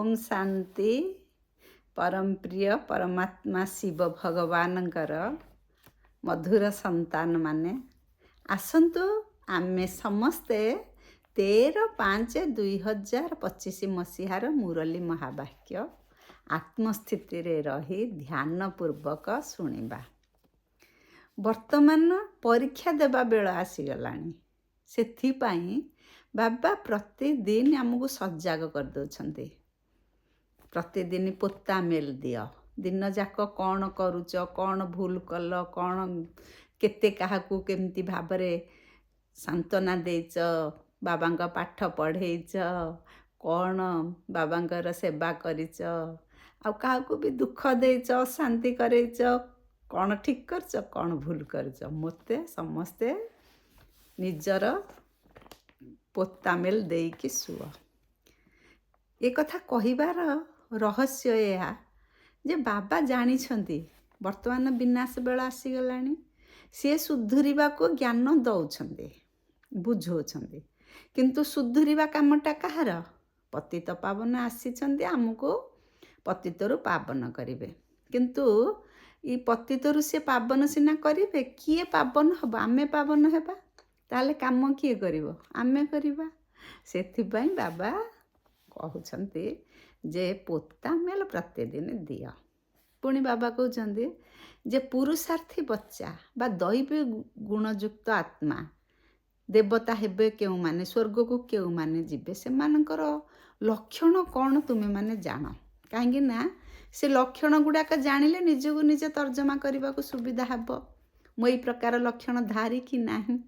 ओम शांति। परम प्रिय परमात्मा शिव भगवानଙ୍କର मधुर संतान माने आसन्तु आमे समस्ते 13/5/2025 मसीहार मुरली महावाक्य आत्मस्थिति रे रही ध्यान पूर्वक शुणिबा। वर्तमान परीक्षा देवा बेल आसीगलानी, सेथिपाई बाबा प्रतिदिन आमको सजाग कर दौरान। प्रतिदिन पोता मेल दियो, दिन जाक कौन करुच, कौन भूल कल, कौन केते काहाकू केमती भावरे सांत्वना देच, बाबांक पाठ पढ़ेच, कौन बाबांकर सेवा करिच, आ काहाकू भी दुख देच, शांति करेच, कौन ठीक करच, कौन भूल करच। मते समस्ते निजर पोता मेल देकी सुओ। ए कथा कहिबार रहस्य या जे बाबा जानी छंती वर्तमान विनाश बेला आसीगलानी, सी सुधुरिबा को ज्ञान दौछंती, बुझौछंती, किंतु सुधुरिबा कामटा काहार? पतित पावन आसीछंती, आमको पतितरु पावन करिवे। किंतु ई पतितरु से पावन सिना करिवे, किए पावन हबा? आमे पावन हेबा। ताले काम किए करिवो? आमे करिबा। सेथिपाई बाबा कहउछंती जे पोता मेल प्रतिदिन दियो। पुणी बाबा कहउछंती जे पुरुषार्थी बच्चा बा दैवी गुणयुक्त आत्मा देवता हेबे केउ माने, स्वर्ग को केउ माने जिबे, से मानकर लक्षण कौन तुमे माने जान। काहेकि ना से लक्षण गुड़ाक जानिले निजको निजे तर्जमा करने को सुविधा हेबो। मो ई प्रकार लक्षण धारी कि नाही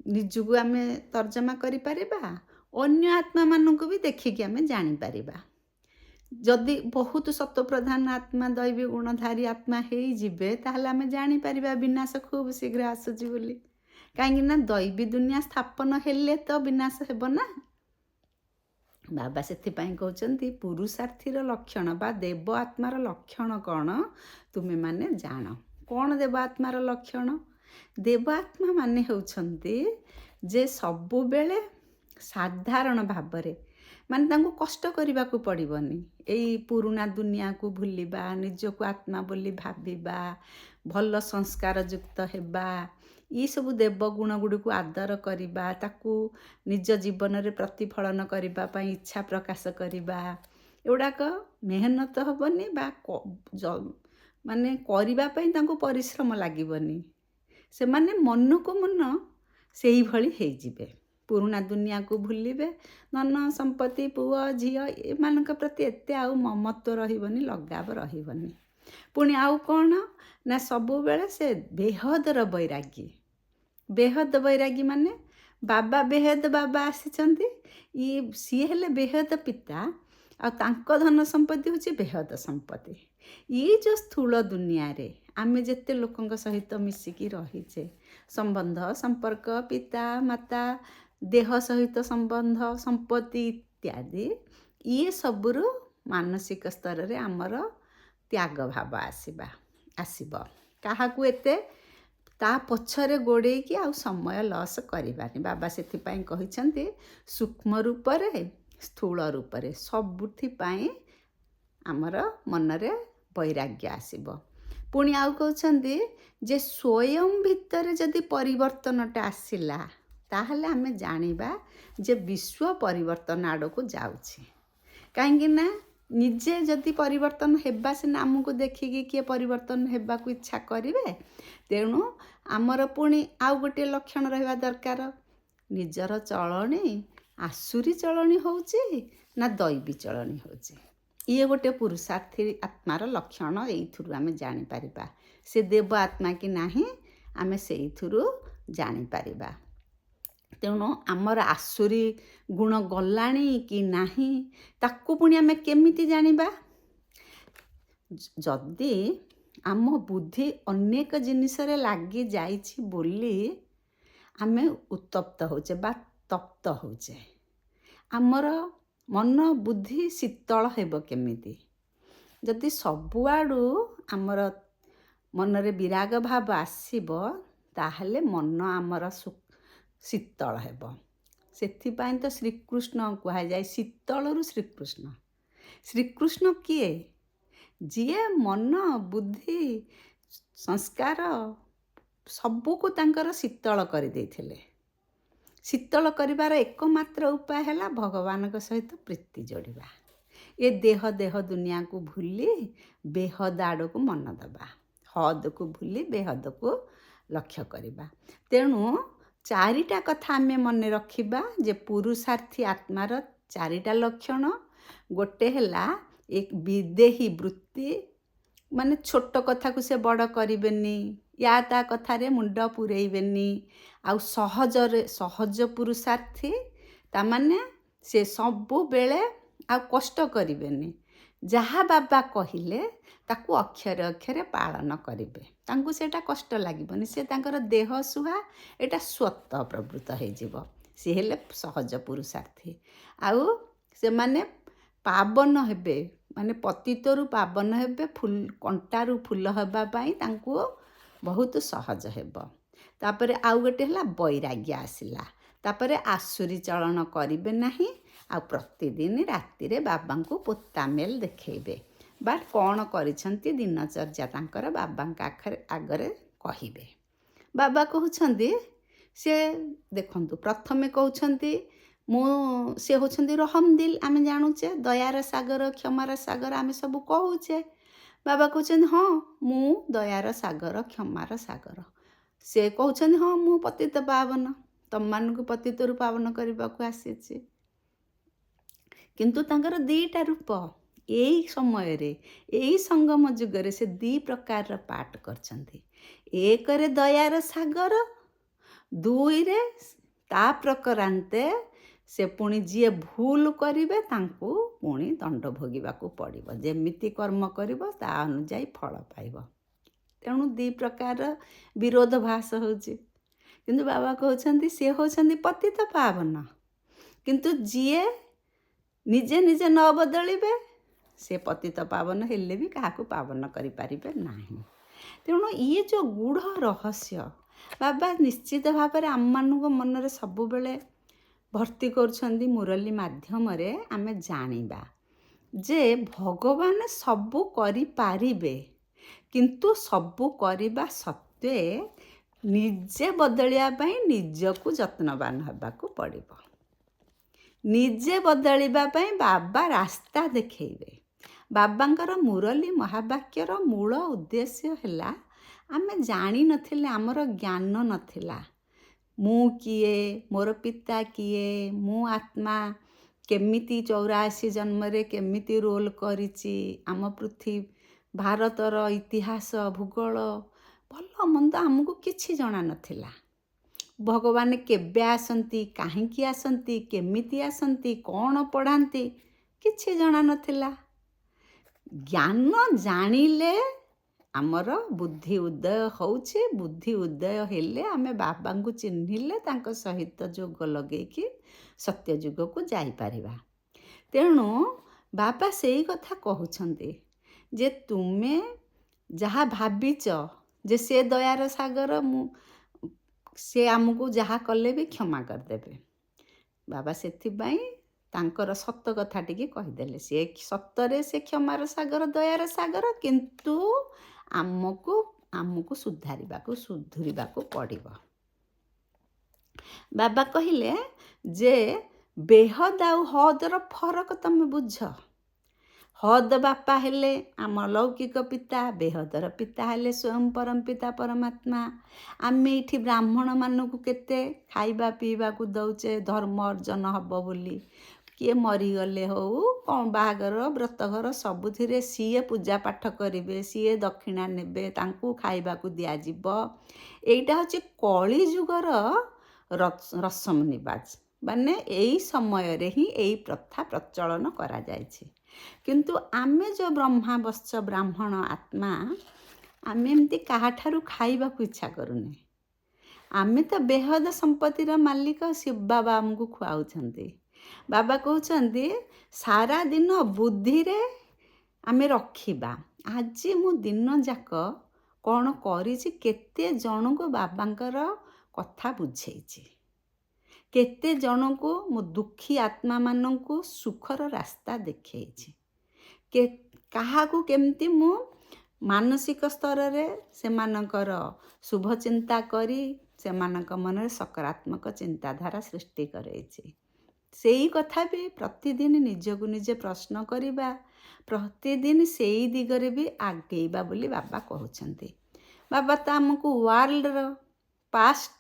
निजको आमे तर्जमा करि परिबा, अन्य आत्मा मानक भी देखिकी आमे जानि परिबा। जदि बहुत सत्वप्रधान आत्मा दैवी गुणधारी आत्मा हेई जिबे, ताहले आमे जानि परिबा विनाश खूब शीघ्र आसुची बोली। काहेकि ना दैवी दुनिया स्थापन हेले तो विनाश हेबो ना। बाबा सेथिपाई कहउचंती पुरुषार्थीर लक्षण बा देव आत्मार लक्षण कौन तुमे माने जान। कौन देव आत्मार लक्षण? देव आत्मा माने होउछंती जे सबु बेले साधारण भावरे, माने तांको कष्ट करिबा को पड़िबनी। एई पुराना दुनिया को भूलिबा, निजको आत्मा बोली भाबिबा, भल संस्कार युक्त हेबा, ई सब देव गुण गुडी को आदर करिबा, ताकू निज जीवन रे प्रतिफलन करिबा पई इच्छा प्रकाश करिबा, एउडाक मेहनत हबनी बा माने करिबा पई तांको परिश्रम लागिबनी। से माने मन को मन सेही भली हेई जिबे। पुराना दुनिया को भूलिबे, धन संपत्ति पुआ झिया एमानक प्रति एते आउ ममत्व रहिबनी, लगाव रहिबनी। पुणी आउ कौन ना सबु बेले से बेहदर बैरागी। बेहद बैरागी माने बाबा बेहद बाबा आसीचंती, ई सी हेले बेहद पिता, आ तांको धन संपत्ति होची बेहद संपत्ति। ई जो स्थूल दुनिया रे आमे जेते लोकंक सहित मिसिकी रहिचे, संबंध संपर्क, पिता माता देह सहित संबंध संपत्ति इत्यादि, ये सबुरु मानसिक स्तर रे आमर त्याग भाव आसीब। काहाकू एते ता पछरे गोड़े कि आउ समय लॉस करिबानी। बाबा सेथिपाई कहिसंती सूक्ष्म रूप रे स्थूल रूप रे सबुथि पाई आमर मन रे वैराग्य आसीब। पुणी आउ कहउछंती जे स्वयं भितर जदि परिवर्तनटा आसिला, ताहले आमे जानिबा जे विश्व परिवर्तन आड़ को जाउछि। काहेकि ना निजे जदि परिवर्तन हेबा से आमको देखिकी किए परिवर्तन हेबा को इच्छा करिवे। तेणु आमर पुणी आउ गोटे लक्षण रहिबा दरकार, निजर चलणी आसुरी चलणी होउछि ना दैवी चलणी होउछि। ये गोटे पुरुषार्थी आत्मार लक्षण एइथुरु आमे जानि परिबा। से देव आत्मा कि नाही आमे सेइथुरु जानि परिबा। तेणु आमर आसुरी गुण गलाणी कि नाही ताकू पुणी आमे केमिति जानिबा? जदि आम बुद्धि अनेक जिनिस रे लागी जाइछि बोली आमे उत्तप्त होचे बा तप्त होचे, आमर मन बुद्धि शीतल हेबो केमिति? जदि सबुआडू आमर मन रे विराग भाव आसीबो, ताहले मन आमर शीतल हेबो। ସେଥିପାଇଁ ତ ଶ୍ରୀକୃଷ୍ଣ କୁହାଯାଏ, ଶୀତଳରୁ ଶ୍ରୀକୃଷ୍ଣ। ଶ୍ରୀକୃଷ୍ଣ କିଏ? ଯିଏ ମନ, ବୁଦ୍ଧି, ସଂସ୍କାର ସବୁକୁ ତାଙ୍କର ଶୀତଳ କରିଦେଇଥିଲେ। ଶୀତଳ କରିବାର ଏକମାତ୍ର ଉପାୟ ହେଲା ଭଗବାନଙ୍କ ସହିତ ପ୍ରୀତି ଯୋଡ଼ିବା। ଏ ଦେହ ଦୁନିଆକୁ ଭୁଲି ବେହଦ ଆଡ଼କୁ ମନ ଦେବା, ହଦକୁ ଭୁଲି ବେହଦକୁ ଲକ୍ଷ୍ୟ କରିବା। ତେଣୁ 4ଟା କଥା ଆମେ ମନେ ରଖିବା ଯେ ପୁରୁଷାର୍ଥୀ ଆତ୍ମାର 4ଟା ଲକ୍ଷଣ। ଗୋଟେ ହେଲା ବିଦେହୀ ବୃତ୍ତି, ମାନେ ଛୋଟ କଥାକୁ ସେ ବଡ଼ କରିବେନି, ୟା ତା କଥାରେ ମୁଣ୍ଡ ପୂରେଇବେନି। ଆଉ ସହଜ ପୁରୁଷାର୍ଥୀ, ତାମାନେ ସେ ସବୁବେଳେ ଆଉ କଷ୍ଟ କରିବେନି। ଯାହା ବାବା କହିଲେ ତାକୁ ଅକ୍ଷରେ ଅକ୍ଷରେ ପାଳନ କରିବେ, ତାଙ୍କୁ ସେଇଟା କଷ୍ଟ ଲାଗିବନି। ସେ ତାଙ୍କର ଦେହ ସୁହା ଏଇଟା ସ୍ୱତଃ ପ୍ରବୃତ୍ତ ହେଇଯିବ। ସିଏ ହେଲେ ସହଜ ପୁରୁଷାର୍ଥୀ। ଆଉ ସେମାନେ ପାବନ ହେବେ, ମାନେ ପତିତରୁ ପାବନ ହେବେ, କଣ୍ଟାରୁ ଫୁଲ ହେବା ପାଇଁ ତାଙ୍କୁ ବହୁତ ସହଜ ହେବ। ତାପରେ ଆଉ ଗୋଟେ ହେଲା ବୈରାଗ୍ୟ ଆସିଲା। ତାପରେ ଆସୁରୀ ଚଳନ କରିବେ ନାହିଁ। ଆଉ ପ୍ରତିଦିନ ରାତିରେ ବାବାଙ୍କୁ ପୋତାମେଲ ଦେଖେଇବେ, ବା କ'ଣ କରିଛନ୍ତି ଦିନଚର୍ଯ୍ୟା ତାଙ୍କର ବାବାଙ୍କ ଆଗରେ କହିବେ। ବାବା କହୁଛନ୍ତି, ସେ ଦେଖନ୍ତୁ ପ୍ରଥମେ କହୁଛନ୍ତି ସେ ହେଉଛନ୍ତି ରହମଦିଲ। ଆମେ ଜାଣୁଛେ ଦୟାର ସାଗର, କ୍ଷମାର ସାଗର, ଆମେ ସବୁ କହୁଛେ। ବାବା କହୁଛନ୍ତି ହଁ ମୁଁ ଦୟାର ସାଗର, କ୍ଷମାର ସାଗର। ସେ କହୁଛନ୍ତି ହଁ ମୁଁ ପତିତ ପାବନ, ତମମାନଙ୍କୁ ପତିତରୁ ପାବନ କରିବାକୁ ଆସିଛି। କିନ୍ତୁ ତାଙ୍କର 2ଟା ରୂପ। ଏଇ ସମୟରେ, ଏଇ ସଙ୍ଗମ ଯୁଗରେ ସେ 2 ପ୍ରକାରର ପାଠ କରିଛନ୍ତି। 1ରେ ଦୟାର ସାଗର, 2ରେ ତା ପ୍ରକରାନ୍ତେ ସେ ପୁଣି ଯିଏ ଭୁଲ କରିବେ ତାଙ୍କୁ ପୁଣି ଦଣ୍ଡ ଭୋଗିବାକୁ ପଡ଼ିବ। ଯେମିତି କର୍ମ କରିବ ତା ଅନୁଯାୟୀ ଫଳ ପାଇବ। ତେଣୁ 2 ପ୍ରକାର ବିରୋଧଭାସ ହେଉଛି। କିନ୍ତୁ ବାବା କହୁଛନ୍ତି ସିଏ ହେଉଛନ୍ତି ପତିତ ପାବନ। କିନ୍ତୁ ଯିଏ ନିଜେ ନ ବଦଳିବେ ସେ ପତିତ ପାବନ ହେଲେ ବି କାହାକୁ ପାବନ କରିପାରିବେ ନାହିଁ। ତେଣୁ ଇଏ ଯେଉଁ ଗୂଢ଼ ରହସ୍ୟ ବାବା ନିଶ୍ଚିତ ଭାବରେ ଆମମାନଙ୍କ ମନରେ ସବୁବେଳେ ଭର୍ତ୍ତି କରୁଛନ୍ତି। ମୁରଲୀ ମାଧ୍ୟମରେ ଆମେ ଜାଣିବା ଯେ ଭଗବାନ ସବୁ କରିପାରିବେ, କିନ୍ତୁ ସବୁ କରିବା ସତ୍ତ୍ୱେ ନିଜେ ବଦଳିବା ପାଇଁ ନିଜକୁ ଯତ୍ନବାନ ହେବାକୁ ପଡ଼ିବ। ନିଜେ ବଦଳିବା ପାଇଁ ବାବା ରାସ୍ତା ଦେଖେଇବେ। ବାବାଙ୍କର ମୁରଲୀ ମହାବାକ୍ୟର ମୂଳ ଉଦ୍ଦେଶ୍ୟ ହେଲା, ଆମେ ଜାଣିନଥିଲେ, ଆମର ଜ୍ଞାନ ନଥିଲା। ମୁଁ କିଏ, ମୋର ପିତା କିଏ, ମୁଁ ଆତ୍ମା କେମିତି 84 ଜନ୍ମରେ କେମିତି ରୋଲ୍ କରିଛି, ଆମ ଭାରତର ଇତିହାସ, ଭୂଗୋଳ, ଭଲ ମନ୍ଦ ଆମକୁ କିଛି ଜଣା ନଥିଲା। ଭଗବାନ କେବେ ଆସନ୍ତି, କାହିଁକି ଆସନ୍ତି, କେମିତି ଆସନ୍ତି, କ'ଣ ପଢ଼ାନ୍ତି, କିଛି ଜଣା ନଥିଲା। ଜ୍ଞାନ ଜାଣିଲେ ଆମର ବୁଦ୍ଧି ଉଦୟ ହେଉଛି। ବୁଦ୍ଧି ଉଦୟ ହେଲେ ଆମେ ବାବାଙ୍କୁ ଚିହ୍ନିଲେ ତାଙ୍କ ସହିତ ଯୋଗ ଲଗେଇକି ସତ୍ୟ ଯୁଗକୁ ଯାଇପାରିବା। ତେଣୁ ବାବା ସେଇ କଥା କହୁଛନ୍ତି ଯେ ତୁମେ ଯାହା ଭାବିଛ ଯେ ସେ ଦୟାର ସାଗର, ସେ ଆମକୁ ଯାହା କଲେ ବି କ୍ଷମା କରିଦେବେ। ବାବା ସେଥିପାଇଁ ତାଙ୍କର ସତ କଥା ଟିକେ କହିଦେଲେ। ସେ ସତରେ ସେ କ୍ଷମାର ସାଗର, ଦୟାର ସାଗର, କିନ୍ତୁ ଆମକୁ ସୁଧୁରିବାକୁ ପଡ଼ିବ। ବାବା କହିଲେ ଯେ ବେହଦ ଆଉ ହଦର ଫରକ ତମେ ବୁଝ। ହଦ ବାପା ହେଲେ ଆମ ଲୌକିକ ପିତା, ବେହଦର ପିତା ହେଲେ ସ୍ୱୟଂ ପରମ ପିତା ପରମାତ୍ମା। ଆମେ ଏଇଠି ବ୍ରାହ୍ମଣମାନଙ୍କୁ କେତେ ଖାଇବା ପିଇବାକୁ ଦେଉଛେ ଧର୍ମ ଅର୍ଜନ ହେବ ବୋଲି। କିଏ ମରିଗଲେ ହଉ, କ'ଣ ବାହାଘର ବ୍ରତଘର, ସବୁଥିରେ ସିଏ ପୂଜା ପାଠ କରିବେ, ସିଏ ଦକ୍ଷିଣା ନେବେ, ତାଙ୍କୁ ଖାଇବାକୁ ଦିଆଯିବ। ଏଇଟା ହେଉଛି କଳି ଯୁଗର ରସମ ନିବାଜ। ମାନେ ଏଇ ସମୟରେ ହିଁ ଏଇ ପ୍ରଥା ପ୍ରଚଳନ କରାଯାଇଛି। କିନ୍ତୁ ଆମେ ଯେଉଁ ବ୍ରହ୍ମାବଶ୍ଚ ବ୍ରାହ୍ମଣ ଆତ୍ମା, ଆମେ ଏମିତି କାହାଠାରୁ ଖାଇବାକୁ ଇଚ୍ଛା କରୁନେ। ଆମେ ତ ବେହଦ ସମ୍ପତ୍ତିର ମାଲିକ, ଶିବ ବାବା ଆମକୁ ଖୁଆଉଛନ୍ତି। ବାବା କହୁଛନ୍ତି ସାରା ଦିନ ବୁଦ୍ଧିରେ ଆମେ ରଖିବା, ଆଜି ମୁଁ ଦିନ ଯାକ କ'ଣ କରିଛି, କେତେ ଜଣଙ୍କୁ ବାବାଙ୍କର କଥା ବୁଝେଇଛି, କେତେ ଜଣଙ୍କୁ ମୁଁ ଦୁଃଖୀ ଆତ୍ମାମାନଙ୍କୁ ସୁଖର ରାସ୍ତା ଦେଖେଇଛି। କାହାକୁ କେମିତି ମୁଁ ମାନସିକ ସ୍ତରରେ ସେମାନଙ୍କର ଶୁଭ ଚିନ୍ତା କରି ସେମାନଙ୍କ ମନରେ ସକାରାତ୍ମକ ଚିନ୍ତାଧାରା ସୃଷ୍ଟି କରେଇଛି। ସେଇ କଥା ବି ପ୍ରତିଦିନ ନିଜକୁ ନିଜେ ପ୍ରଶ୍ନ କରିବା, ପ୍ରତିଦିନ ସେଇ ଦିଗରେ ବି ଆଗେଇବା ବୋଲି ବାବା କହୁଛନ୍ତି। ବାବା ତ ଆମକୁ ୱାର୍ଲଡର ପାଷ୍ଟ,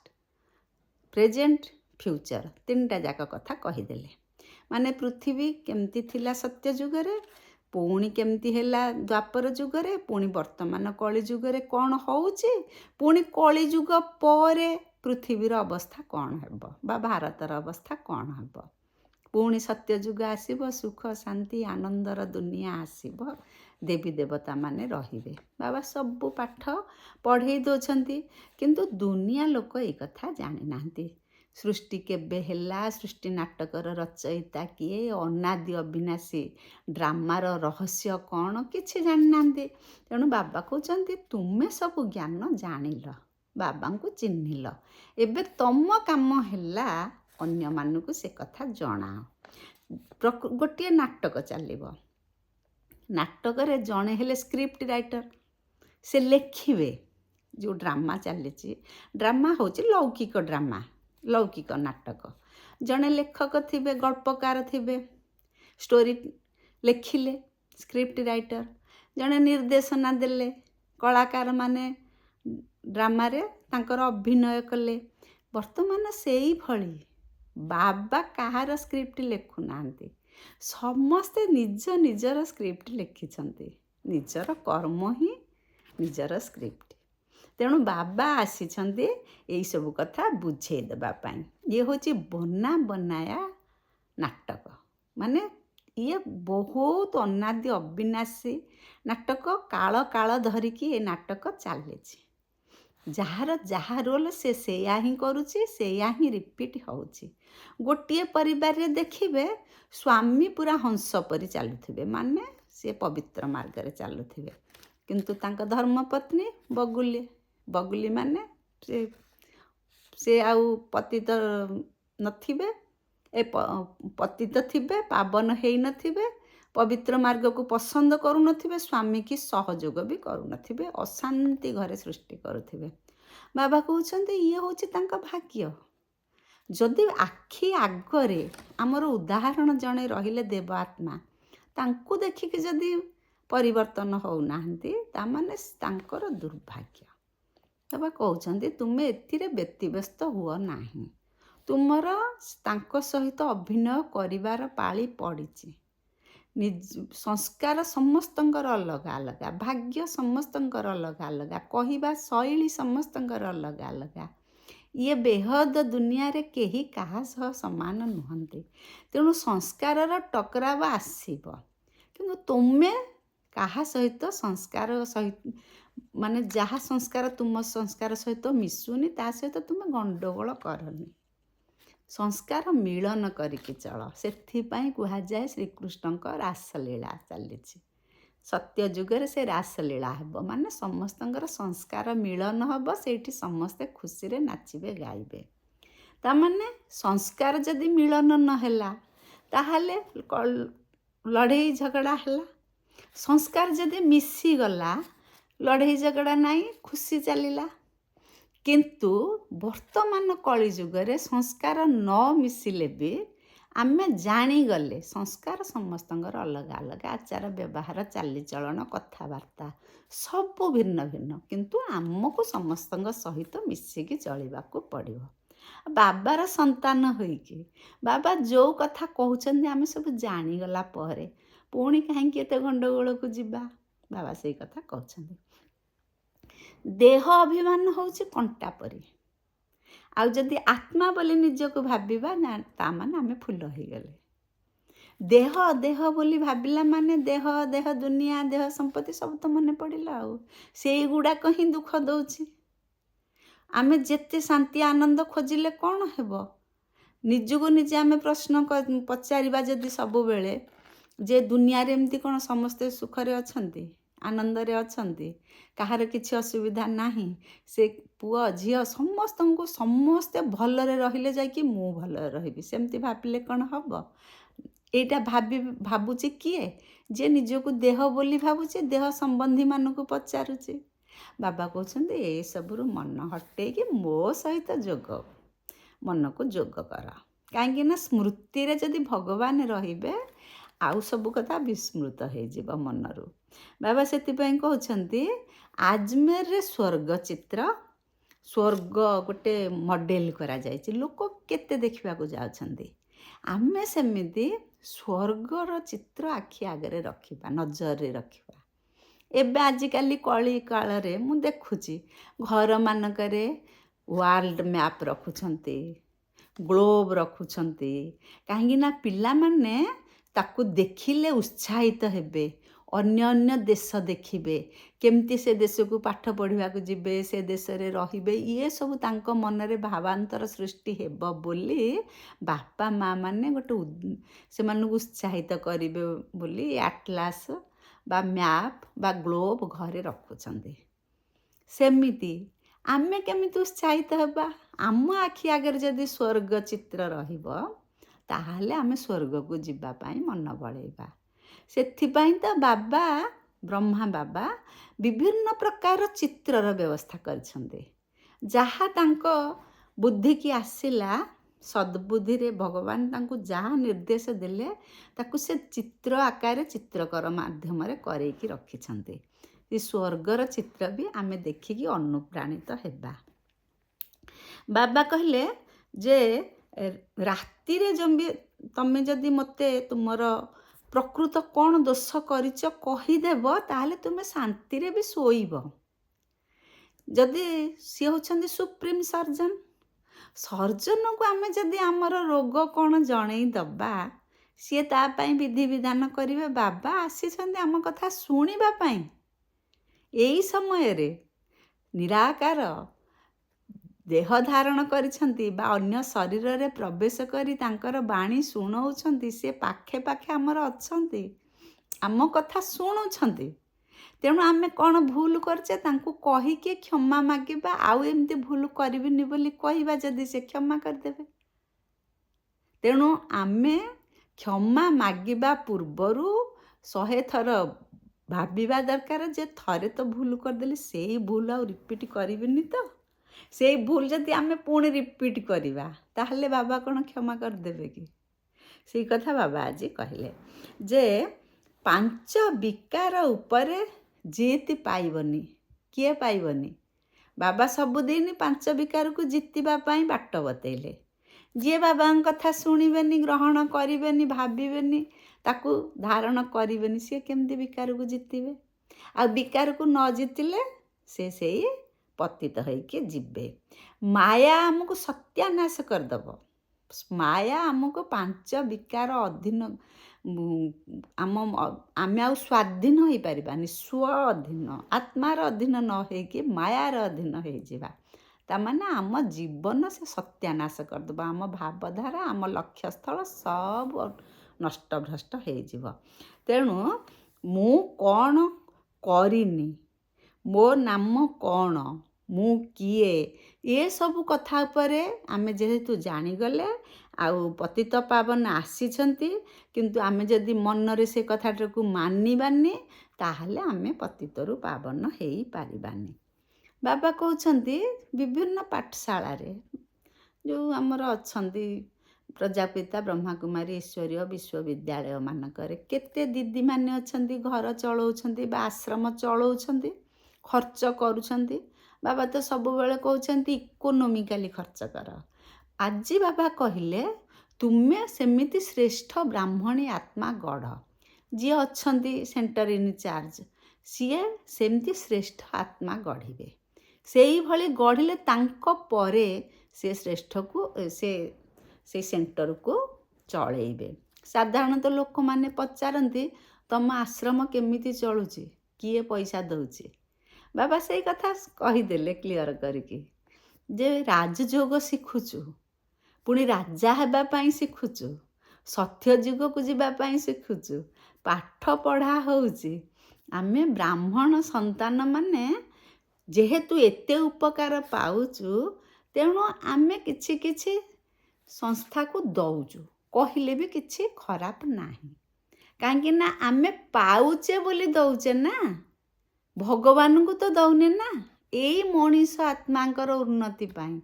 ପ୍ରେଜେଣ୍ଟ, ଫ୍ୟୁଚର ତିନିଟା ଯାକ କଥା କହିଦେଲେ। ମାନେ ପୃଥିବୀ କେମିତି ଥିଲା ସତ୍ୟ ଯୁଗରେ, ପୁଣି କେମିତି ହେଲା ଦ୍ୱାପର ଯୁଗରେ, ପୁଣି ବର୍ତ୍ତମାନ କଳି ଯୁଗରେ କ'ଣ ହେଉଛି, ପୁଣି କଳି ଯୁଗ ପରେ ପୃଥିବୀର ଅବସ୍ଥା କ'ଣ ହେବ ବା ଭାରତର ଅବସ୍ଥା କ'ଣ ହେବ। ପୁଣି ସତ୍ୟ ଯୁଗ ଆସିବ, ସୁଖ ଶାନ୍ତି ଆନନ୍ଦର ଦୁନିଆ ଆସିବ, ଦେବୀ ଦେବତାମାନେ ରହିବେ। ବାବା ସବୁ ପାଠ ପଢ଼େଇ ଦେଉଛନ୍ତି, କିନ୍ତୁ ଦୁନିଆ ଲୋକ ଏଇ କଥା ଜାଣିନାହାନ୍ତି। ସୃଷ୍ଟି କେବେ ହେଲା, ସୃଷ୍ଟି ନାଟକର ରଚୟିତା କିଏ, ଅନାଦି ଅବିନାଶୀ ଡ୍ରାମାର ରହସ୍ୟ କ'ଣ କିଛି ଜାଣିନାହାନ୍ତି। ତେଣୁ ବାବା କହୁଛନ୍ତି ତୁମେ ସବୁ ଜ୍ଞାନ ଜାଣିଲ, ବାବାଙ୍କୁ ଚିହ୍ନିଲ, ଏବେ ତମ କାମ ହେଲା ଅନ୍ୟମାନଙ୍କୁ ସେ କଥା ଜଣାଅ। ଗୋଟିଏ ନାଟକ ଚାଲିବ, ନାଟକରେ ଜଣେ ହେଲେ ସ୍କ୍ରିପ୍ଟ ରାଇଟର, ସେ ଲେଖିବେ। ଯେଉଁ ଡ୍ରାମା ଚାଲିଛି, ଡ୍ରାମା ହେଉଛି ଲୌକିକ ଡ୍ରାମା, ଲୌକିକ ନାଟକ। ଜଣେ ଲେଖକ ଥିବେ, ଗଳ୍ପକାର ଥିବେ, ଷ୍ଟୋରି ଲେଖିଲେ ସ୍କ୍ରିପ୍ଟ ରାଇଟର, ଜଣେ ନିର୍ଦ୍ଦେଶନା ଦେଲେ, କଳାକାରମାନେ ଡ୍ରାମାରେ ତାଙ୍କର ଅଭିନୟ କଲେ। ବର୍ତ୍ତମାନ ସେଇଭଳି ବାବା କାହାର ସ୍କ୍ରିପ୍ଟ ଲେଖୁନାହାନ୍ତି, ସମସ୍ତେ ନିଜ ନିଜର ସ୍କ୍ରିପ୍ଟ ଲେଖିଛନ୍ତି। ନିଜର କର୍ମ ହିଁ ନିଜର ସ୍କ୍ରିପ୍ଟ। ତେଣୁ ବାବା ଆସିଛନ୍ତି ଏଇସବୁ କଥା ବୁଝେଇ ଦେବା ପାଇଁ। ଇଏ ହେଉଛି ବନା ବନାୟା ନାଟକ, ମାନେ ଇଏ ବହୁତ ଅନାଦି ଅବିନାଶୀ ନାଟକ। କାଳ କାଳ ଧରିକି ଏ ନାଟକ ଚାଲିଛି। ଯାହାର ଯାହା ରୋଲ୍ ସେ ସେଇଆ ହିଁ କରୁଛି, ସେଇଆ ହିଁ ରିପିଟ୍ ହେଉଛି। ଗୋଟିଏ ପରିବାରରେ ଦେଖିବେ ସ୍ୱାମୀ ପୁରା ହଂସ ପରି ଚାଲୁଥିବେ, ମାନେ ସେ ପବିତ୍ର ମାର୍ଗରେ ଚାଲୁଥିବେ, କିନ୍ତୁ ତାଙ୍କ ଧର୍ମପତ୍ନୀ ବଗୁଲି। ବଗୁଲି ମାନେ ସେ ଆଉ ପତିତ ନଥିବେ, ପତିତ ଥିବେ, ପାବନ ହେଇନଥିବେ, ପବିତ୍ର ମାର୍ଗକୁ ପସନ୍ଦ କରୁନଥିବେ, ସ୍ୱାମୀ କି ସହଯୋଗ ବି କରୁନଥିବେ, ଅଶାନ୍ତି ଘରେ ସୃଷ୍ଟି କରୁଥିବେ। ବାବା କହୁଛନ୍ତି ଇଏ ହେଉଛି ତାଙ୍କ ଭାଗ୍ୟ। ଯଦି ଆଖି ଆଗରେ ଆମର ଉଦାହରଣ ଜଣେ ରହିଲେ ଦେବ ଆତ୍ମା, ତାଙ୍କୁ ଦେଖିକି ଯଦି ପରିବର୍ତ୍ତନ ହେଉନାହାନ୍ତି, ତାମାନେ ତାଙ୍କର ଦୁର୍ଭାଗ୍ୟ। ବାବା କହୁଛନ୍ତି ତୁମେ ଏଥିରେ ବ୍ୟତିବ୍ୟସ୍ତ ହୁଅ ନାହିଁ। ତୁମର ତାଙ୍କ ସହିତ ଅଭିନୟ କରିବାର ପାଳି ପଡ଼ିଛି। ସଂସ୍କାର ସମସ୍ତଙ୍କର ଅଲଗା ଅଲଗା, ଭାଗ୍ୟ ସମସ୍ତଙ୍କର ଅଲଗା ଅଲଗା, କହିବା ଶୈଳୀ ସମସ୍ତଙ୍କର ଅଲଗା ଅଲଗା। ଇଏ ବେହଦ ଦୁନିଆରେ କେହି କାହା ସହ ସମାନ ନୁହନ୍ତି। ତେଣୁ ସଂସ୍କାରର ଟକରାବ ଆସିବ, କିନ୍ତୁ ତୁମେ କାହା ସହିତ ସଂସ୍କାର ସହିତ, ମାନେ ଯାହା ସଂସ୍କାର ତୁମ ସଂସ୍କାର ସହିତ ମିଶୁନି ତା ସହିତ ତୁମେ ଗଣ୍ଡଗୋଳ କରନି। ସଂସ୍କାର ମିଳନ କରିକି ଚଳ। ସେଥିପାଇଁ କୁହାଯାଏ ଶ୍ରୀକୃଷ୍ଣଙ୍କ ରାସଲୀଳା ଚାଲିଛି। ସତ୍ୟ ଯୁଗରେ ସେ ରାସଲୀଳା ହେବ, ମାନେ ସମସ୍ତଙ୍କର ସଂସ୍କାର ମିଳନ ହେବ, ସେଇଠି ସମସ୍ତେ ଖୁସିରେ ନାଚିବେ ଗାଇବେ। ତାମାନେ ସଂସ୍କାର ଯଦି ମିଳନ ନହେଲା ତାହେଲେ ଲଢ଼େଇ ଝଗଡ଼ା ହେଲା। ସଂସ୍କାର ଯଦି ମିଶିଗଲା, ଲଢ଼େଇ ଝଗଡ଼ା ନାହିଁ, ଖୁସି ଚାଲିଲା। କିନ୍ତୁ ବର୍ତ୍ତମାନ କଳି ଯୁଗରେ ସଂସ୍କାର ନ ମିଶିଲେ ବି ଆମେ ଜାଣିଗଲେ ସଂସ୍କାର ସମସ୍ତଙ୍କର ଅଲଗା ଅଲଗା, ଆଚାର ବ୍ୟବହାର, ଚାଲିଚଳନ, କଥାବାର୍ତ୍ତା ସବୁ ଭିନ୍ନ ଭିନ୍ନ, କିନ୍ତୁ ଆମକୁ ସମସ୍ତଙ୍କ ସହିତ ମିଶିକି ଚଳିବାକୁ ପଡ଼ିବ। ବାବାର ସନ୍ତାନ ହୋଇକି ବାବା ଯେଉଁ କଥା କହୁଛନ୍ତି ଆମେ ସବୁ ଜାଣିଗଲା ପରେ ପୁଣି କାହିଁକି ଏତେ ଗଣ୍ଡଗୋଳକୁ ଯିବା? ବାବା ସେଇ କଥା କହୁଛନ୍ତି। ଦେହ ଅଭିମାନ ହେଉଛି କଣ୍ଟା ପରି, ଆଉ ଯଦି ଆତ୍ମା ବୋଲି ନିଜକୁ ଭାବିବା ନା, ତାମାନେ ଆମେ ଫୁଲ ହେଇଗଲେ। ଦେହ ଦେହ ବୋଲି ଭାବିଲା ମାନେ ଦେହ ଦେହ ଦୁନିଆ, ଦେହ ସମ୍ପତ୍ତି ସବୁ ତ ମନେ ପଡ଼ିଲା। ଆଉ ସେଇଗୁଡ଼ାକ ହିଁ ଦୁଃଖ ଦେଉଛି। ଆମେ ଯେତେ ଶାନ୍ତି ଆନନ୍ଦ ଖୋଜିଲେ କ'ଣ ହେବ? ନିଜକୁ ନିଜେ ଆମେ ପ୍ରଶ୍ନ ପଚାରିବା ଯଦି ସବୁବେଳେ, ଯେ ଦୁନିଆରେ ଏମିତି କ'ଣ ସମସ୍ତେ ସୁଖରେ ଅଛନ୍ତି? ଆନନ୍ଦରେ ଅଛନ୍ତି, କାହାର କିଛି ଅସୁବିଧା ନାହିଁ, ସେ ପୁଅ ଝିଅ ସମସ୍ତଙ୍କୁ ସମସ୍ତେ ଭଲରେ ରହିଲେ ଯାଇକି ମୁଁ ଭଲରେ ରହିବି, ସେମିତି ଭାବିଲେ କ'ଣ ହେବ? ଏଇଟା ଭାବୁଛି କିଏ? ଯେ ନିଜକୁ ଦେହ ବୋଲି ଭାବୁଛି, ଦେହ ସମ୍ବନ୍ଧୀମାନଙ୍କୁ ପଚାରୁଛି। ବାବା କହୁଛନ୍ତି ଏସବୁରୁ ମନ ହଟେଇକି ମୋ ସହିତ ମନକୁ ଯୋଗ କର। କାହିଁକି ନା ସ୍ମୃତିରେ ଯଦି ଭଗବାନ ରହିବେ ଆଉ ସବୁ କଥା ବିସ୍ମୃତ ହେଇଯିବ ମନରୁ। ବାବା ସେଥିପାଇଁ କହୁଛନ୍ତି ଆଜମେରରେ ସ୍ୱର୍ଗ ଚିତ୍ର, ସ୍ୱର୍ଗ ଗୋଟେ ମଡ଼େଲ କରାଯାଇଛି, ଲୋକ କେତେ ଦେଖିବାକୁ ଯାଉଛନ୍ତି। ଆମେ ସେମିତି ସ୍ୱର୍ଗର ଚିତ୍ର ଆଖି ଆଗରେ ରଖିବା, ନଜରରେ ରଖିବା। ଏବେ ଆଜିକାଲି କଳି କାଳରେ ମୁଁ ଦେଖୁଛି ଘରମାନଙ୍କରେ ୱାର୍ଲଡ ମ୍ୟାପ୍ ରଖୁଛନ୍ତି, ଗ୍ଲୋବ ରଖୁଛନ୍ତି, କାହିଁକି ନା ପିଲାମାନେ ତାକୁ ଦେଖିଲେ ଉତ୍ସାହିତ ହେବେ, ଅନ୍ୟ ଦେଶ ଦେଖିବେ, କେମିତି ସେ ଦେଶକୁ ପାଠ ପଢ଼ିବାକୁ ଯିବେ, ସେ ଦେଶରେ ରହିବେ, ଇଏ ସବୁ ତାଙ୍କ ମନରେ ଭାବାନ୍ତର ସୃଷ୍ଟି ହେବ ବୋଲି ବାପା ମା ମାନେ ସେମାନଙ୍କୁ ଉତ୍ସାହିତ କରିବେ ବୋଲି ଆଟଲାସ୍ ବା ମ୍ୟାପ୍ ବା ଗ୍ଲୋବ ଘରେ ରଖୁଛନ୍ତି। ସେମିତି ଆମେ କେମିତି ଉତ୍ସାହିତ ହେବା? ଆମ ଆଖି ଆଗରେ ଯଦି ସ୍ୱର୍ଗ ଚିତ୍ର ରହିବ ତାହେଲେ ଆମେ ସ୍ୱର୍ଗକୁ ଯିବା ପାଇଁ ମନ ବଳେଇବା। ସେଥିପାଇଁ ତ ବ୍ରହ୍ମା ବାବା ବିଭିନ୍ନ ପ୍ରକାର ଚିତ୍ରର ବ୍ୟବସ୍ଥା କରିଛନ୍ତି। ଯାହା ତାଙ୍କ ବୁଦ୍ଧିକି ଆସିଲା, ସଦ୍ବୁଦ୍ଧିରେ ଭଗବାନ ତାଙ୍କୁ ଯାହା ନିର୍ଦ୍ଦେଶ ଦେଲେ ତାକୁ ସେ ଚିତ୍ର ଆକାରରେ ଚିତ୍ରକର ମାଧ୍ୟମରେ କରେଇକି ରଖିଛନ୍ତି। ଏ ସ୍ୱର୍ଗର ଚିତ୍ର ବି ଆମେ ଦେଖିକି ଅନୁପ୍ରାଣିତ ହେବା। ବାବା କହିଲେ ଯେ ରାତିରେ ତମେ ଯଦି ମୋତେ ତୁମର ପ୍ରକୃତ କ'ଣ ଦୋଷ କରିଛ କହିଦେବ, ତାହେଲେ ତୁମେ ଶାନ୍ତିରେ ବି ଶୋଇବ। ଯଦି ସିଏ ହେଉଛନ୍ତି ସୁପ୍ରିମ ସର୍ଜନକୁ ଆମେ ଯଦି ଆମର ରୋଗ କ'ଣ ଜଣେଇ ଦେବା, ସିଏ ତା ପାଇଁ ବିଧିବିଧାନ କରିବେ। ବାବା ଆସିଛନ୍ତି ଆମ କଥା ଶୁଣିବା ପାଇଁ। ଏଇ ସମୟରେ ନିରାକାର ଦେହ ଧାରଣ କରିଛନ୍ତି ବା ଅନ୍ୟ ଶରୀରରେ ପ୍ରବେଶ କରି ତାଙ୍କର ବାଣୀ ଶୁଣଉଛନ୍ତି, ସେ ପାଖେ ପାଖେ ଆମର ଅଛନ୍ତି, ଆମ କଥା ଶୁଣୁଛନ୍ତି। ତେଣୁ ଆମେ କ'ଣ ଭୁଲ କରିଛେ ତାଙ୍କୁ କହିକି କ୍ଷମା ମାଗିବା, ଆଉ ଏମିତି ଭୁଲ କରିବିନି ବୋଲି କହିବା, ଯଦି ସେ କ୍ଷମା କରିଦେବେ। ତେଣୁ ଆମେ କ୍ଷମା ମାଗିବା ପୂର୍ବରୁ 100 ଥର ଭାବିବା ଦରକାର ଯେ ଥରେ ତ ଭୁଲ କରିଦେଲି, ସେଇ ଭୁଲ ଆଉ ରିପିଟ୍ କରିବିନି ତ। ସେଇ ଭୁଲ ଯଦି ଆମେ ପୁଣି ରିପିଟ୍ କରିବା ତାହେଲେ ବାବା କ'ଣ କ୍ଷମା କରିଦେବେ କି? ସେଇ କଥା ବାବା ଆଜି କହିଲେ ଯେ 5 ବିକାର ଉପରେ ଜିତ୍ ପାଇବନି। କିଏ ପାଇବନି? ବାବା ସବୁଦିନ 5 ବିକାରକୁ ଜିତିବା ପାଇଁ ବାଟ ବତେଇଲେ। ଯିଏ ବାବାଙ୍କ କଥା ଶୁଣିବେନି, ଗ୍ରହଣ କରିବେନି, ଭାବିବେନି, ତାକୁ ଧାରଣ କରିବେନି, ସିଏ କେମିତି ବିକାରକୁ ଜିତିବେ? ଆଉ ବିକାରକୁ ନ ଜିତିଲେ ସେ ସେଇ ପତିତ ହେଇକି ଯିବେ। ମାୟା ଆମକୁ ସତ୍ୟାନାଶ କରିଦେବ। ମାୟା ଆମକୁ 5 ବିକାର ଅଧୀନ, ଆମେ ଆଉ ସ୍ୱାଧୀନ ହେଇପାରିବାନି। ସ୍ୱ ଅଧୀନ, ଆତ୍ମାର ଅଧୀନ ନ ହେଇକି ମାୟାର ଅଧୀନ ହେଇଯିବା। ତାମାନେ ଆମ ଜୀବନ ସେ ସତ୍ୟାନାଶ କରିଦେବ। ଆମ ଭାବଧାରା, ଆମ ଲକ୍ଷ୍ୟସ୍ଥଳ ସବୁ ନଷ୍ଟଭ୍ରଷ୍ଟ ହେଇଯିବ। ତେଣୁ ମୁଁ କ'ଣ କରିନି, ମୋ ନାମ କ'ଣ, ମୁଁ କିଏ, ଏସବୁ କଥା ଉପରେ ଆମେ ଯେହେତୁ ଜାଣିଗଲେ, ଆଉ ପତିତ ପାବନ ଆସିଛନ୍ତି, କିନ୍ତୁ ଆମେ ଯଦି ମନରେ ସେ କଥାଟାକୁ ମାନିବାନି ତାହେଲେ ଆମେ ପତିତରୁ ପାବନ ହେଇପାରିବାନି। ବାବା କହୁଛନ୍ତି ବିଭିନ୍ନ ପାଠଶାଳାରେ ଯେଉଁ ଆମର ଅଛନ୍ତି ପ୍ରଜାପିତା ବ୍ରହ୍ମାକୁମାରୀ ଈଶ୍ୱରୀୟ ବିଶ୍ୱବିଦ୍ୟାଳୟ ମାନଙ୍କରେ କେତେ ଦିଦିମାନେ ଅଛନ୍ତି, ଘର ଚଳଉଛନ୍ତି ବା ଆଶ୍ରମ ଚଳଉଛନ୍ତି, ଖର୍ଚ୍ଚ କରୁଛନ୍ତି। ବାବା ତ ସବୁବେଳେ କହୁଛନ୍ତି ଇକୋନୋମିକାଲି ଖର୍ଚ୍ଚ କର। ଆଜି ବାବା କହିଲେ ତୁମେ ସେମିତି ଶ୍ରେଷ୍ଠ ବ୍ରାହ୍ମଣୀ ଆତ୍ମା ଗଢ଼। ଯିଏ ଅଛନ୍ତି ସେଣ୍ଟର ଇନଚାର୍ଜ, ସିଏ ସେମିତି ଶ୍ରେଷ୍ଠ ଆତ୍ମା ଗଢ଼ିବେ। ସେଇଭଳି ଗଢ଼ିଲେ ତାଙ୍କ ପରେ ସେ ଶ୍ରେଷ୍ଠକୁ ସେ ସେଣ୍ଟରକୁ ଚଳେଇବେ। ସାଧାରଣତଃ ଲୋକମାନେ ପଚାରନ୍ତି ତମ ଆଶ୍ରମ କେମିତି ଚଳୁଛି, କିଏ ପଇସା ଦେଉଛି? ବାବା ସେଇ କଥା କହିଦେଲେ କ୍ଲିଅର କରିକି ଯେ ରାଜଯୋଗ ଶିଖୁଛୁ, ପୁଣି ରାଜା ହେବା ପାଇଁ ଶିଖୁଛୁ, ସତ୍ୟ ଯୁଗକୁ ଯିବା ପାଇଁ ଶିଖୁଛୁ, ପାଠ ପଢ଼ା ହେଉଛି, ଆମେ ବ୍ରାହ୍ମଣ ସନ୍ତାନମାନେ ଯେହେତୁ ଏତେ ଉପକାର ପାଉଛୁ, ତେଣୁ ଆମେ କିଛି କିଛି ସଂସ୍ଥାକୁ ଦଉଛୁ, କହିଲେ ବି କିଛି ଖରାପ ନାହିଁ। କାହିଁକି ନା ଆମେ ପାଉଛେ ବୋଲି ଦଉଛେ ନା, ଭଗବାନଙ୍କୁ ତ ଦଉନେ ନା। ଏଇ ମଣିଷ ଆତ୍ମାଙ୍କର ଉନ୍ନତି ପାଇଁ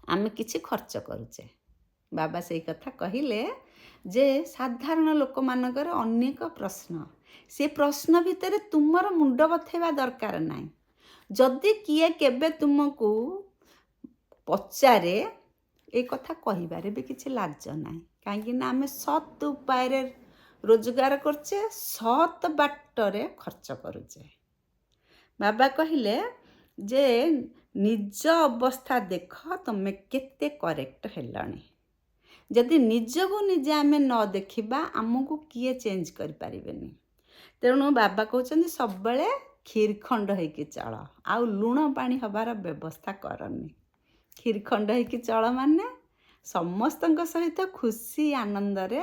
ଆମେ କିଛି ଖର୍ଚ୍ଚ କରୁଛେ। ବାବା ସେଇ କଥା କହିଲେ ଯେ ସାଧାରଣ ଲୋକମାନଙ୍କର ଅନେକ ପ୍ରଶ୍ନ, ସେ ପ୍ରଶ୍ନ ଭିତରେ ତୁମର ମୁଣ୍ଡ ବଥେଇବା ଦରକାର ନାହିଁ। ଯଦି କିଏ କେବେ ତୁମକୁ ପଚାରେ, ଏ କଥା କହିବାରେ ବି କିଛି ଲାଜ ନାହିଁ। କାହିଁକି ନା ଆମେ ସତ୍ ଉପାୟରେ ରୋଜଗାର କରୁଛେ, ସତ୍ ବାଟରେ ଖର୍ଚ୍ଚ କରୁଛେ। ବାବା କହିଲେ ଯେ ନିଜ ଅବସ୍ଥା ଦେଖ, ତମେ କେତେ କରେକ୍ଟ ହେଲଣି। ଯଦି ନିଜକୁ ନିଜେ ଆମେ ନ ଦେଖିବା, ଆମକୁ କିଏ ଚେଞ୍ଜ କରିପାରିବେନି। ତେଣୁ ବାବା କହୁଛନ୍ତି ସବୁବେଳେ କ୍ଷୀରଖଣ୍ଡ ହେଇକି ଚଳ, ଆଉ ଲୁଣ ପାଣି ହେବାର ବ୍ୟବସ୍ଥା କରନି। କ୍ଷୀରଖଣ୍ଡ ହେଇକି ଚଳ ମାନେ ସମସ୍ତଙ୍କ ସହିତ ଖୁସି ଆନନ୍ଦରେ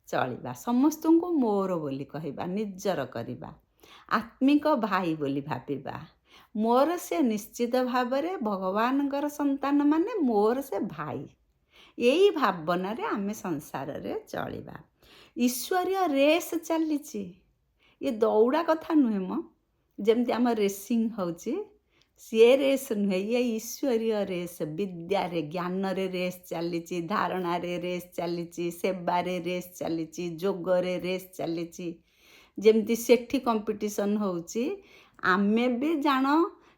ଚଳିବା, ସମସ୍ତଙ୍କୁ ମୋର ବୋଲି କହିବା, ନିଜର କରିବା, ଆତ୍ମିକ ଭାଇ ବୋଲି ଭାବିବା। ମୋର ସେ ନିଶ୍ଚିତ ଭାବରେ ଭଗବାନଙ୍କର ସନ୍ତାନ ମାନେ ମୋର ସେ ଭାଇ। ଏଇ ଭାବନାରେ ଆମେ ସଂସାରରେ ଚଳିବା। ଈଶ୍ୱରୀୟ ରେସ୍ ଚାଲିଛି, ଏ ଦୌଡ଼ା କଥା ନୁହେଁ ମ। ଯେମିତି ଆମ ରେସିଂ ହେଉଛି, ସିଏ ରେସ୍ ନୁହେଁ, ଇଏ ଈଶ୍ୱରୀୟ ରେସ୍। ବିଦ୍ୟାରେ ଜ୍ଞାନରେ ରେସ୍ ଚାଲିଛି, ଧାରଣାରେ ରେସ୍ ଚାଲିଛି, ସେବାରେ ରେସ୍ ଚାଲିଛି, ଯୋଗରେ ରେସ୍ ଚାଲିଛି। ଯେମିତି ସେଠି କମ୍ପିଟିସନ୍ ହେଉଛି, ଆମେ ବି ଜାଣ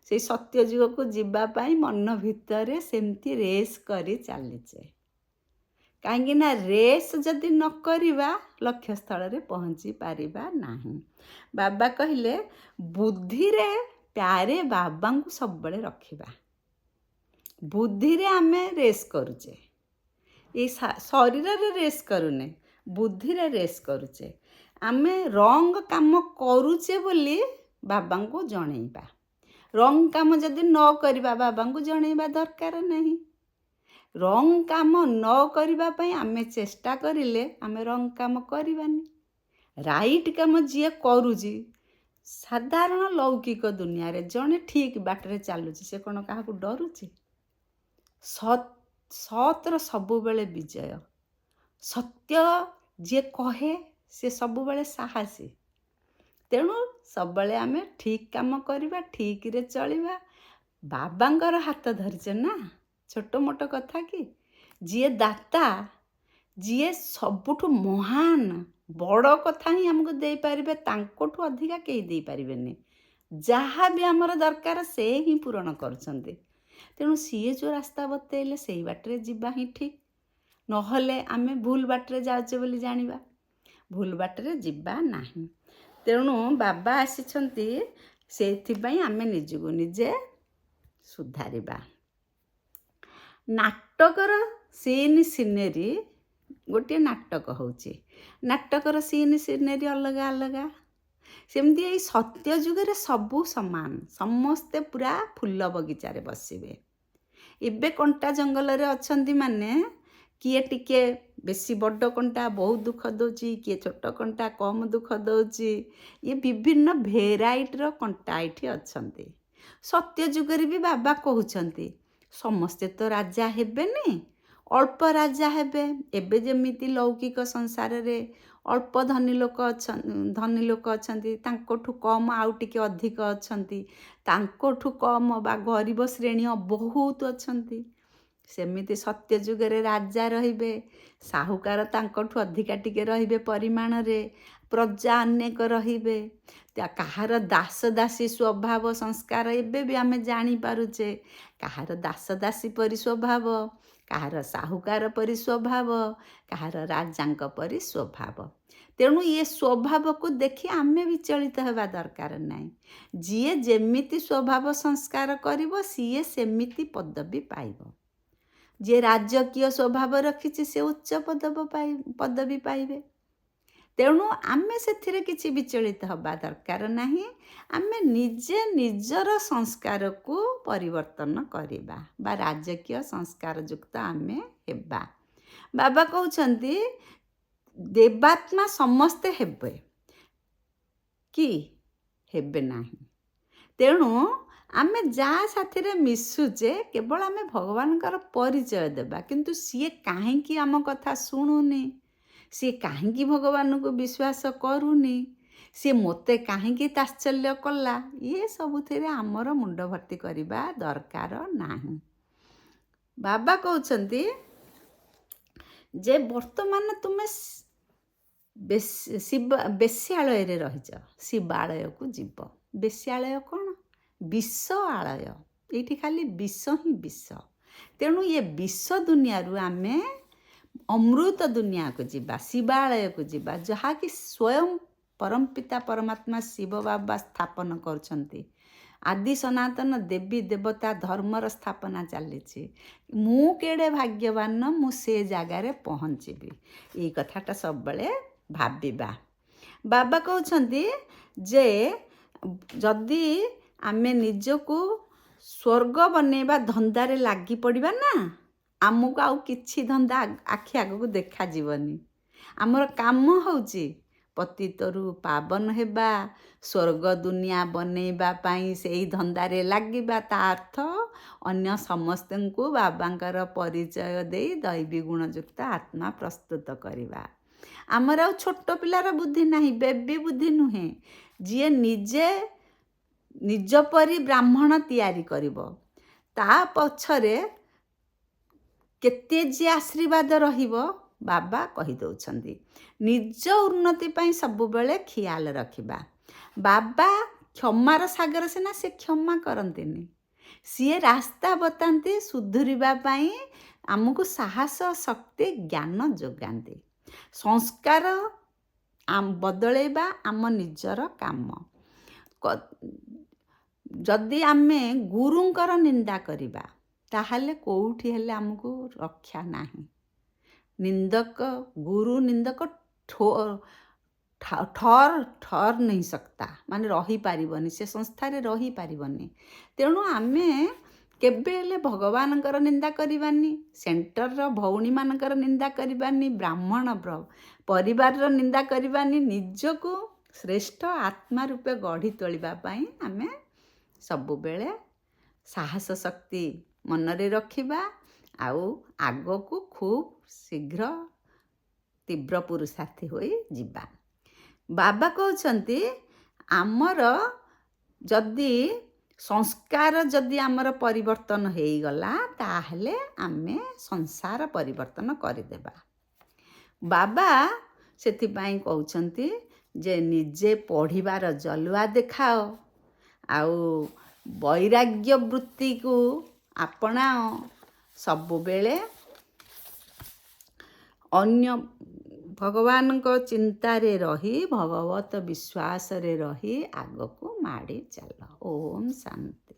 ସେଇ ସତ୍ୟଯୁଗକୁ ଯିବା ପାଇଁ ମନ ଭିତରେ ସେମିତି ରେସ୍ କରି ଚାଲିଛେ। କାହିଁକି ନା ରେସ୍ ଯଦି ନ କରିବା, ଲକ୍ଷ୍ୟସ୍ଥଳରେ ପହଞ୍ଚି ପାରିବା ନାହିଁ। ବାବା କହିଲେ ବୁଦ୍ଧିରେ ପ୍ୟାରେ ବାବାଙ୍କୁ ସବୁବେଳେ ରଖିବା। ବୁଦ୍ଧିରେ ଆମେ ରେସ୍ କରୁଛେ, ଏଇ ଶରୀରରେ ରେସ୍ କରୁନେ, ବୁଦ୍ଧିରେ ରେସ୍ କରୁଛେ। ଆମେ ରଙ୍ଗ କାମ କରୁଛେ ବୋଲି ବାବାଙ୍କୁ ଜଣେଇବା। ରଙ୍ଗ କାମ ଯଦି ନ କରିବା, ବାବାଙ୍କୁ ଜଣେଇବା ଦରକାର ନାହିଁ। ରଙ୍ଗ କାମ ନ କରିବା ପାଇଁ ଆମେ ଚେଷ୍ଟା କରିଲେ ଆମେ ରଙ୍ଗ କାମ କରିବାନି। ରାଇଟ୍ କାମ ଯିଏ କରୁଛି, ସାଧାରଣ ଲୌକିକ ଦୁନିଆରେ ଜଣେ ଠିକ୍ ବାଟରେ ଚାଲୁଛି, ସେ କ'ଣ କାହାକୁ ଡରୁଛି? ସତ୍ର ସବୁବେଳେ ବିଜୟ। ସତ୍ୟ ଯିଏ କହେ ସେ ସବୁବେଳେ ସାହସୀ। ତେଣୁ ସବୁବେଳେ ଆମେ ଠିକ୍ କାମ କରିବା, ଠିକ୍ରେ ଚଳିବା। ବାବାଙ୍କର ହାତ ଧରିଛେ ନା, ଛୋଟ ମୋଟ କଥା କି? ଯିଏ ଦାତା, ଯିଏ ସବୁଠୁ ମହାନ, ବଡ଼ କଥା ହିଁ ଆମକୁ ଦେଇପାରିବେ, ତାଙ୍କଠୁ ଅଧିକା କେହି ଦେଇପାରିବେନି। ଯାହା ବି ଆମର ଦରକାର ସେ ହିଁ ପୂରଣ କରୁଛନ୍ତି। ତେଣୁ ସିଏ ଯେଉଁ ରାସ୍ତା ବତେଇଲେ ସେଇ ବାଟରେ ଯିବା ହିଁ ଠିକ୍। ନହେଲେ ଆମେ ଭୁଲ ବାଟରେ ଯାଉଛେ ବୋଲି ଜାଣିବା, ଭୁଲ ବାଟରେ ଯିବା ନାହିଁ। ତେଣୁ ବାବା ଆସିଛନ୍ତି, ସେଇଥିପାଇଁ ଆମେ ନିଜକୁ ନିଜେ ସୁଧାରିବା। ନାଟକର ସିନ୍ ସିନେରୀ, ଗୋଟିଏ ନାଟକ ହେଉଛି, ନାଟକର ସିନ୍ ସିନେରୀ ଅଲଗା ଅଲଗା। ସେମିତି ଏଇ ସତ୍ୟ ଯୁଗରେ ସବୁ ସମାନ, ସମସ୍ତେ ପୁରା ଫୁଲ ବଗିଚାରେ ବସିବେ। ଏବେ କଣ୍ଟା ଜଙ୍ଗଲରେ ଅଛନ୍ତି ମାନେ, କିଏ ଟିକେ ବେଶୀ ବଡ଼ କଣ୍ଟା ବହୁତ ଦୁଃଖ ଦେଉଛି, କିଏ ଛୋଟ କଣ୍ଟା କମ୍ ଦୁଃଖ ଦେଉଛି। ଇଏ ବିଭିନ୍ନ ଭେରାଇଟିର କଣ୍ଟା ଏଇଠି ଅଛନ୍ତି। ସତ୍ୟ ଯୁଗରେ ବି ବାବା କହୁଛନ୍ତି ସମସ୍ତେ ତ ରାଜା ହେବେନି, ଅଳ୍ପ ରାଜା ହେବେ। ଏବେ ଯେମିତି ଲୌକିକ ସଂସାରରେ ଅଳ୍ପ ଧନୀ ଲୋକ ଅଛନ୍ତି, ତାଙ୍କଠୁ କମ୍ ଆଉ ଟିକେ ଅଧିକ ଅଛନ୍ତି, ତାଙ୍କଠୁ କମ୍ ବା ଗରିବ ଶ୍ରେଣୀ ବହୁତ ଅଛନ୍ତି। ସେମିତି ସତ୍ୟ ଯୁଗରେ ରାଜା ରହିବେ, ସାହୁକାର ତାଙ୍କଠୁ ଅଧିକା ଟିକେ ରହିବେ ପରିମାଣରେ, ପ୍ରଜା ଅନେକ ରହିବେ। କାହାର ଦାସ ଦାସୀ ସ୍ୱଭାବ ସଂସ୍କାର ଏବେ ବି ଆମେ ଜାଣିପାରୁଛେ। କାହାର ଦାସ ଦାସୀ ପରି ସ୍ୱଭାବ, କାହାର ସାହୁକାର ପରି ସ୍ୱଭାବ, କାହାର ରାଜାଙ୍କ ପରି ସ୍ୱଭାବ। ତେଣୁ ଏ ସ୍ୱଭାବକୁ ଦେଖି ଆମେ ବିଚଳିତ ହେବା ଦରକାର ନାହିଁ। ଯିଏ ଯେମିତି ସ୍ୱଭାବ ସଂସ୍କାର କରିବ, ସିଏ ସେମିତି ପଦବୀ ପାଇବ। ଯିଏ ରାଜକୀୟ ସ୍ୱଭାବ ରଖିଛି, ସେ ଉଚ୍ଚ ପଦବୀ ପାଇବେ। ତେଣୁ ଆମେ ସେଥିରେ କିଛି ବିଚଳିତ ହେବା ଦରକାର ନାହିଁ। ଆମେ ନିଜେ ନିଜର ସଂସ୍କାରକୁ ପରିବର୍ତ୍ତନ କରିବା ବା ରାଜକୀୟ ସଂସ୍କାର ଯୁକ୍ତ ଆମେ ହେବା। ବାବା କହୁଛନ୍ତି ଦେବାତ୍ମା ସମସ୍ତେ ହେବେ, କି ହେବେ ନାହିଁ। ତେଣୁ ଆମେ ଯାହା ସାଥିରେ ମିଶୁଛେ କେବଳ ଆମେ ଭଗବାନଙ୍କର ପରିଚୟ ଦେବା, କିନ୍ତୁ ସିଏ କାହିଁକି ଆମ କଥା ଶୁଣୁନି, ସିଏ କାହିଁକି ଭଗବାନଙ୍କୁ ବିଶ୍ୱାସ କରୁନି, ସିଏ ମୋତେ କାହିଁକି ତାତ୍ସଲ୍ୟ କଲା, ଇଏ ସବୁଥିରେ ଆମର ମୁଣ୍ଡ ଭର୍ତ୍ତି କରିବା ଦରକାର ନାହିଁ। ବାବା କହୁଛନ୍ତି ଯେ ବର୍ତ୍ତମାନ ତୁମେ ବେଶ୍ୟାଳୟରେ ରହିଛ, ଶିବାଳୟକୁ ଯିବ। ବେଶ୍ୟାଳୟ କ'ଣ? ବିଷ ଆଳୟ। ଏଇଠି ଖାଲି ବିଷ ହିଁ ବିଷ। ତେଣୁ ଏ ବିଷ ଦୁନିଆରୁ ଆମେ ଅମୃତ ଦୁନିଆକୁ ଯିବା, ଶିବାଳୟକୁ ଯିବା, ଯାହାକି ସ୍ୱୟଂ ପରମପିତା ପରମାତ୍ମା ଶିବ ବାବା ସ୍ଥାପନ କରୁଛନ୍ତି। ଆଦି ସନାତନ ଦେବୀ ଦେବତା ଧର୍ମର ସ୍ଥାପନା ଚାଲିଛି। ମୁଁ କେଡ଼େ ଭାଗ୍ୟବାନ, ମୁଁ ସେ ଜାଗାରେ ପହଞ୍ଚିବି। ଏଇ କଥାଟା ସବୁବେଳେ ଭାବିବା। ବାବା କହୁଛନ୍ତି ଯେ ଯଦି ଆମେ ନିଜକୁ ସ୍ୱର୍ଗ ବନେଇବା ଧନ୍ଦାରେ ଲାଗି ପଡ଼ିବା ନା, ଆମକୁ ଆଉ କିଛି ଧନ୍ଦା ଆଖି ଆଗକୁ ଦେଖାଯିବନି। ଆମର କାମ ହେଉଛି ପତିତରୁ ପାବନ ହେବା, ସ୍ୱର୍ଗ ଦୁନିଆ ବନେଇବା ପାଇଁ ସେଇ ଧନ୍ଦାରେ ଲାଗିବା। ତା ଅର୍ଥ ଅନ୍ୟ ସମସ୍ତଙ୍କୁ ବାବାଙ୍କର ପରିଚୟ ଦେଇ ଦୈବୀ ଗୁଣଯୁକ୍ତ ଆତ୍ମା ପ୍ରସ୍ତୁତ କରିବା। ଆମର ଆଉ ଛୋଟ ପିଲାର ବୁଦ୍ଧି ନାହିଁ, ବେବି ବୁଦ୍ଧି ନୁହେଁ। ଯିଏ ନିଜେ ନିଜ ପରି ବ୍ରାହ୍ମଣ ତିଆରି କରିବ, ତା ପଛରେ କେତେ ଯେ ଆଶୀର୍ବାଦ ରହିବ ବାବା କହିଦେଉଛନ୍ତି। ନିଜ ଉନ୍ନତି ପାଇଁ ସବୁବେଳେ ଖିଆଲ ରଖିବା। ବାବା କ୍ଷମାର ସାଗର, ସିନା ସେ କ୍ଷମା କରନ୍ତିନି, ସିଏ ରାସ୍ତା ବତାନ୍ତି, ସୁଧୁରିବା ପାଇଁ ଆମକୁ ସାହସ, ଶକ୍ତି, ଜ୍ଞାନ ଯୋଗାନ୍ତି। ସଂସ୍କାର ବଦଳେଇବା ଆମ ନିଜର କାମ। ଯଦି ଆମେ ଗୁରୁଙ୍କର ନିନ୍ଦା କରିବା ତାହେଲେ କେଉଁଠି ହେଲେ ଆମକୁ ରକ୍ଷା ନାହିଁ। ଗୁରୁ ନିନ୍ଦକ ଠର ନେଇ ସକତା, ମାନେ ରହିପାରିବନି, ସେ ସଂସ୍ଥାରେ ରହିପାରିବନି। ତେଣୁ ଆମେ କେବେ ହେଲେ ଭଗବାନଙ୍କର ନିନ୍ଦା କରିବାନି, ସେଣ୍ଟରର ଭଉଣୀମାନଙ୍କର ନିନ୍ଦା କରିବାନି, ବ୍ରାହ୍ମଣ ପରିବାରର ନିନ୍ଦା କରିବାନି। ନିଜକୁ ଶ୍ରେଷ୍ଠ ଆତ୍ମା ରୂପେ ଗଢ଼ି ତୋଳିବା ପାଇଁ ଆମେ ସବୁବେଳେ ସାହସ ଶକ୍ତି ମନରେ ରଖିବା, ଆଉ ଆଗକୁ ଖୁବ୍ ଶୀଘ୍ର ତୀବ୍ର ପୁରୁଷାର୍ଥୀ ହୋଇ ଯିବା। ବାବା କହୁଛନ୍ତି ଆମର ଯଦି ସଂସ୍କାର ଆମର ପରିବର୍ତ୍ତନ ହେଇଗଲା, ତାହେଲେ ଆମେ ସଂସାର ପରିବର୍ତ୍ତନ କରିଦେବା। ବାବା ସେଥିପାଇଁ କହୁଛନ୍ତି ଯେ ନିଜେ ପଢ଼ିବାର ଜଲୁଆ ଦେଖାଅ, ଆଉ ବୈରାଗ୍ୟ ବୃତ୍ତିକୁ ଆପଣାଅ। ସବୁବେଳେ ଅନ୍ୟ ଭଗବାନଙ୍କ ଚିନ୍ତାରେ ରହି, ଭଗବତ ବିଶ୍ୱାସରେ ରହି ଆଗକୁ ମାଡ଼ି ଚାଲ। ଓମ୍ ଶାନ୍ତି।